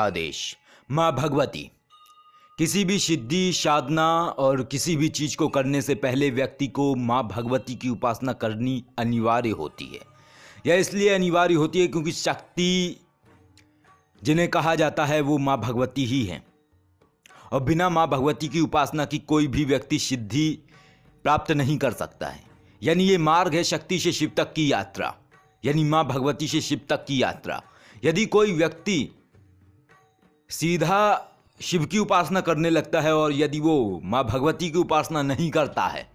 आदेश। माँ भगवती। किसी भी सिद्धि, साधना और किसी भी चीज़ को करने से पहले व्यक्ति को माँ भगवती की उपासना करनी अनिवार्य होती है। यह इसलिए अनिवार्य होती है क्योंकि शक्ति जिन्हें कहा जाता है वो माँ भगवती ही हैं, और बिना माँ भगवती की उपासना की कोई भी व्यक्ति सिद्धि प्राप्त नहीं कर सकता है। यानी ये मार्ग है शक्ति से शिव तक की यात्रा, यानी माँ भगवती से शिव तक की यात्रा। यदि कोई व्यक्ति सीधा शिव की उपासना करने लगता है और यदि वो माँ भगवती की उपासना नहीं करता है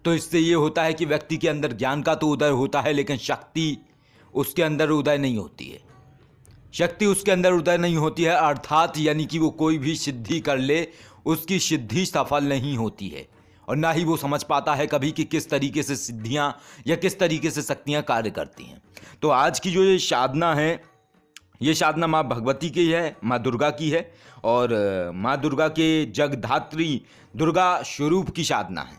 तो इससे ये होता है कि व्यक्ति के अंदर ज्ञान का तो उदय होता है लेकिन शक्ति उसके अंदर उदय नहीं होती है। शक्ति उसके अंदर उदय नहीं होती है अर्थात यानी कि वो कोई भी सिद्धि कर ले उसकी सिद्धि सफल नहीं होती है, और ना ही वो समझ पाता है कभी कि किस तरीके से सिद्धियां या किस तरीके से शक्तियां कार्य करती हैं। तो आज की जो ये साधना है, ये साधना माँ भगवती की है, माँ दुर्गा की है, और माँ दुर्गा के जगधात्री दुर्गा स्वरूप की साधना है।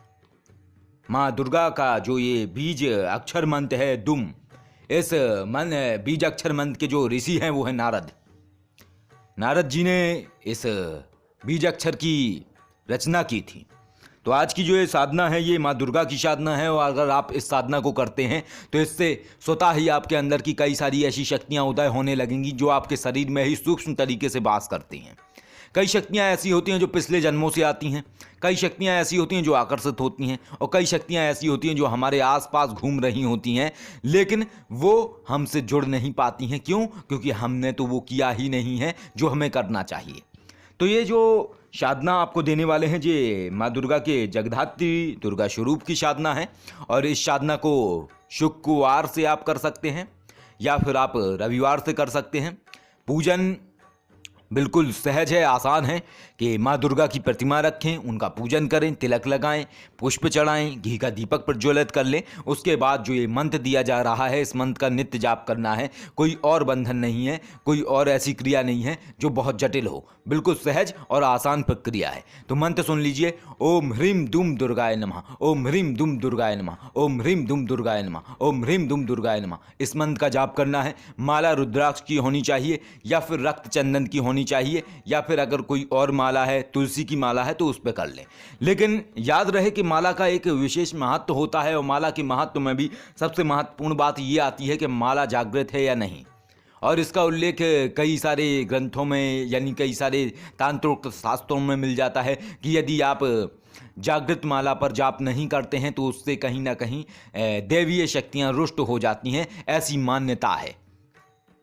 माँ दुर्गा का जो ये बीज अक्षर मंत्र है दुम, इस बीज अक्षर मंत्र के जो ऋषि हैं वो है नारद। नारद जी ने इस बीज अक्षर की रचना की थी। तो आज की जो ये साधना है ये माँ दुर्गा की साधना है, और अगर आप इस साधना को करते हैं तो इससे स्वतः ही आपके अंदर की कई सारी ऐसी शक्तियाँ उदय होने लगेंगी जो आपके शरीर में ही सूक्ष्म तरीके से वास करती हैं। कई शक्तियाँ ऐसी होती हैं जो पिछले जन्मों से आती हैं, कई शक्तियाँ ऐसी होती हैं जो आकर्षित होती हैं, और कई शक्तियाँ ऐसी होती हैं जो हमारे आसपास घूम रही होती हैं लेकिन वो हमसे जुड़ नहीं पाती हैं। क्यों? क्योंकि हमने तो वो किया ही नहीं है जो हमें करना चाहिए। तो ये जो साधना आपको देने वाले हैं ये माँ दुर्गा के जगधात्री दुर्गा स्वरूप की साधना है, और इस साधना को शुक्रवार से आप कर सकते हैं या फिर आप रविवार से कर सकते हैं। पूजन बिल्कुल सहज है, आसान है कि माँ दुर्गा की प्रतिमा रखें, उनका पूजन करें, तिलक लगाएं, पुष्प चढ़ाएं, घी का दीपक प्रज्वलित कर लें। उसके बाद जो ये मंत्र दिया जा रहा है इस मंत्र का नित्य जाप करना है। कोई और बंधन नहीं है, कोई और ऐसी क्रिया नहीं है जो बहुत जटिल हो, बिल्कुल सहज और आसान प्रक्रिया है। तो मंत्र सुन लीजिए। ओम ह्रीम दुम दुर्गाय नमः, ओम ह्रीम दुम दुर्गाय नमः, ओम ह्रीम दुम दुर्गाय नमः, ओम ह्रीम दुम दुर्गाय नमः। इस मंत्र का जाप करना है। माला रुद्राक्ष की होनी चाहिए या फिर रक्त चंदन की होनी चाहिए, या फिर अगर कोई और माला है, तुलसी की माला है तो उस पर कर लें। लेकिन याद रहे कि माला का एक विशेष महत्व होता है, और माला के महत्व में भी सबसे महत्वपूर्ण बात ये आती है कि माला जागृत है या नहीं। और इसका उल्लेख कई सारे ग्रंथों में यानी कई सारे तांत्रिक शास्त्रों में मिल जाता है कि यदि आप जागृत माला पर जाप नहीं करते हैं तो उससे कहीं ना कहीं दैवीय शक्तियां रुष्ट हो जाती हैं, ऐसी मान्यता है।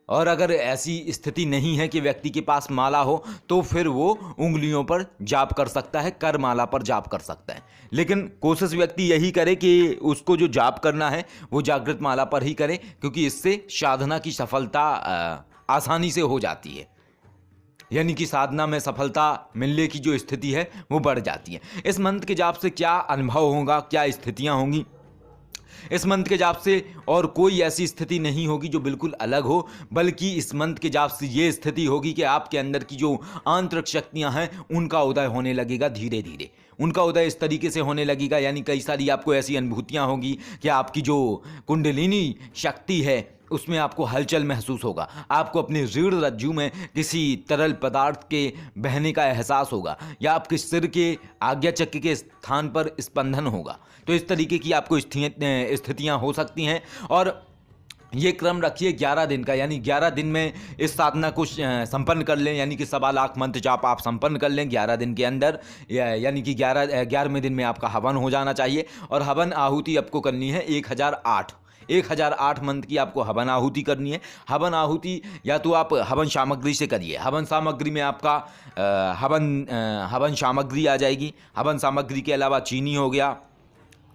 और अगर ऐसी स्थिति नहीं है कि व्यक्ति के पास माला हो तो फिर वो उंगलियों पर जाप कर सकता है, कर माला पर जाप कर सकता है। लेकिन कोशिश व्यक्ति यही करे कि उसको जो जाप करना है वो जागृत माला पर ही करे, क्योंकि इससे साधना की सफलता आसानी से हो जाती है। यानी कि साधना में सफलता मिलने की जो स्थिति है वो बढ़ जाती है। इस मंत्र के जाप से क्या अनुभव होगा, क्या स्थितियाँ होंगी? इस मंत्र के जाप से और कोई ऐसी स्थिति नहीं होगी जो बिल्कुल अलग हो, बल्कि इस मंत्र के जाप से ये स्थिति होगी कि आपके अंदर की जो आंतरिक शक्तियां हैं उनका उदय होने लगेगा। धीरे धीरे उनका उदय इस तरीके से होने लगेगा, यानी कई सारी आपको ऐसी अनुभूतियां होगी कि आपकी जो कुंडलिनी शक्ति है उसमें आपको हलचल महसूस होगा। आपको अपनी रीढ़ रज्जु में किसी तरल पदार्थ के बहने का एहसास होगा, या आपके सिर के आज्ञा चक्र के स्थान पर स्पंदन होगा। तो इस तरीके की आपको स्थितियां हो सकती हैं। और ये क्रम रखिए 11 दिन का, यानी 11 दिन में इस साधना को संपन्न कर लें, यानी कि 1.25 लाख मंत्र जाप आप संपन्न कर लें 11 दिन के अंदर। यानी कि 11वें दिन में आपका हवन हो जाना चाहिए, और हवन आहुति आपको करनी है 1008 मंत्र की आपको हवन आहुति करनी है। हवन आहुति या तो आप हवन सामग्री से करिए। हवन सामग्री में आपका हवन सामग्री आ जाएगी। हवन सामग्री के अलावा चीनी हो गया,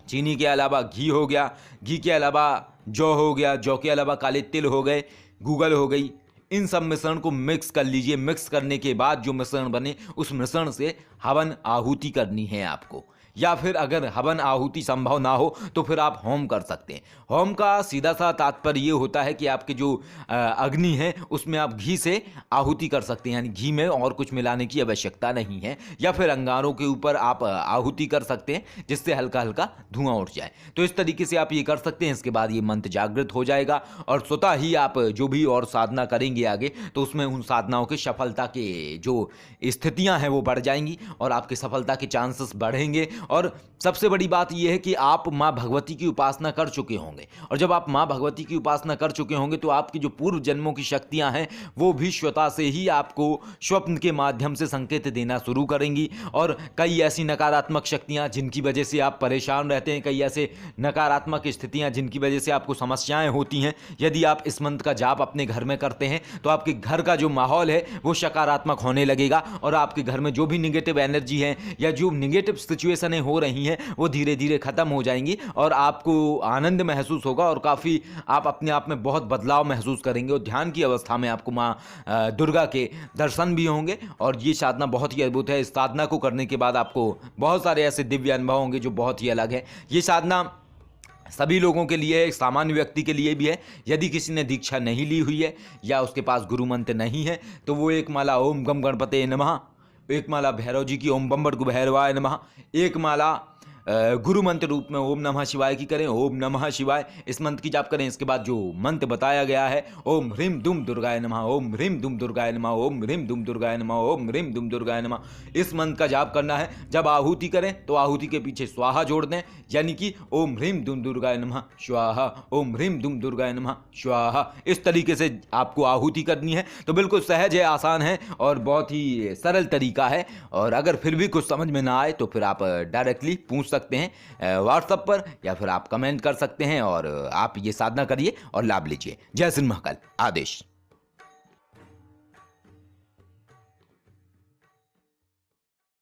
चीनी के अलावा घी हो गया, घी के अलावा जौ हो गया, जौ के अलावा काले तिल हो गए, गूगल हो गई। इन सब मिश्रण को मिक्स कर लीजिए। मिक्स करने के बाद जो मिश्रण बने उस मिश्रण से हवन आहुति करनी है आपको। या फिर अगर हवन आहुति संभव ना हो तो फिर आप होम कर सकते हैं। होम का सीधा सा तात्पर्य ये होता है कि आपके जो अग्नि है उसमें आप घी से आहुति कर सकते हैं, यानी घी में और कुछ मिलाने की आवश्यकता नहीं है। या फिर अंगारों के ऊपर आप आहुति कर सकते हैं जिससे हल्का हल्का धुआं उठ जाए। तो इस तरीके से आप ये कर सकते हैं। इसके बाद ये मंत्र जागृत हो जाएगा और स्वतः ही आप जो भी और साधना करेंगे बढ़ेंगे आगे तो उसमें उन साधनाओं की सफलता के जो स्थितियां हैं वो बढ़ जाएंगी और आपकी सफलता के चांसेस बढ़ेंगे। और सबसे बड़ी बात यह है कि आप माँ भगवती की उपासना कर चुके होंगे, और जब आप माँ भगवती की उपासना कर चुके होंगे तो आपकी जो पूर्व जन्मों की शक्तियां हैं वो भी स्वतः से ही आपको स्वप्न के माध्यम से संकेत देना शुरू करेंगी। और कई ऐसी नकारात्मक शक्तियां जिनकी वजह से आप परेशान रहते हैं, कई ऐसे नकारात्मक स्थितियां जिनकी वजह से आपको समस्याएं होती हैं, यदि आप इस मंत्र का जाप अपने घर में करते हैं तो आपके घर का जो माहौल है वो सकारात्मक होने लगेगा और आपके घर में जो भी निगेटिव एनर्जी है या जो निगेटिव सिचुएशनें हो रही हैं वो धीरे धीरे खत्म हो जाएंगी और आपको आनंद महसूस होगा और काफ़ी आप अपने आप में बहुत बदलाव महसूस करेंगे। और ध्यान की अवस्था में आपको माँ दुर्गा के दर्शन भी होंगे और ये साधना बहुत ही अद्भुत है। इस साधना को करने के बाद आपको बहुत सारे ऐसे दिव्य अनुभव होंगे जो बहुत ही अलग है। ये साधना सभी लोगों के लिए है, एक सामान्य व्यक्ति के लिए भी है। यदि किसी ने दीक्षा नहीं ली हुई है या उसके पास गुरु मंत्र नहीं है तो वो एक माला ओम गम गणपते नमः, एक माला भैरव जी की ओम बम बट भैरवाय नमः, एक माला गुरु मंत्र रूप में ओम नमः शिवाय की करें, ओम नमः शिवाय इस मंत्र की जाप करें। इसके बाद जो मंत्र बताया गया है ओम ह्रीम दुम दुर्गाय नमः, ओम ह्रीम दुम दुर्गाय नमः, ओम ह्रीम दुम दुर्गाय नमः, ओम ह्रीम दुम दुर्गाय नमः, इस मंत्र का जाप करना है। जब आहुति करें तो आहुति के पीछे स्वाहा जोड़ दें, यानी कि ओम ह्रीम दुम दुर्गाय नमः स्वाहा, ओम ह्रीम दुम दुर्गाय नमः स्वाहा। इस तरीके से आपको आहुति करनी है। तो बिल्कुल सहज है, आसान है और बहुत ही सरल तरीका है। और अगर फिर भी कुछ समझ में ना आए तो फिर आप डायरेक्टली पूछ सकते हैं व्हाट्सएप पर या फिर आप कमेंट कर सकते हैं और आप ये साधना करिए और लाभ लीजिए। जय श्री महाकाल। आदेश।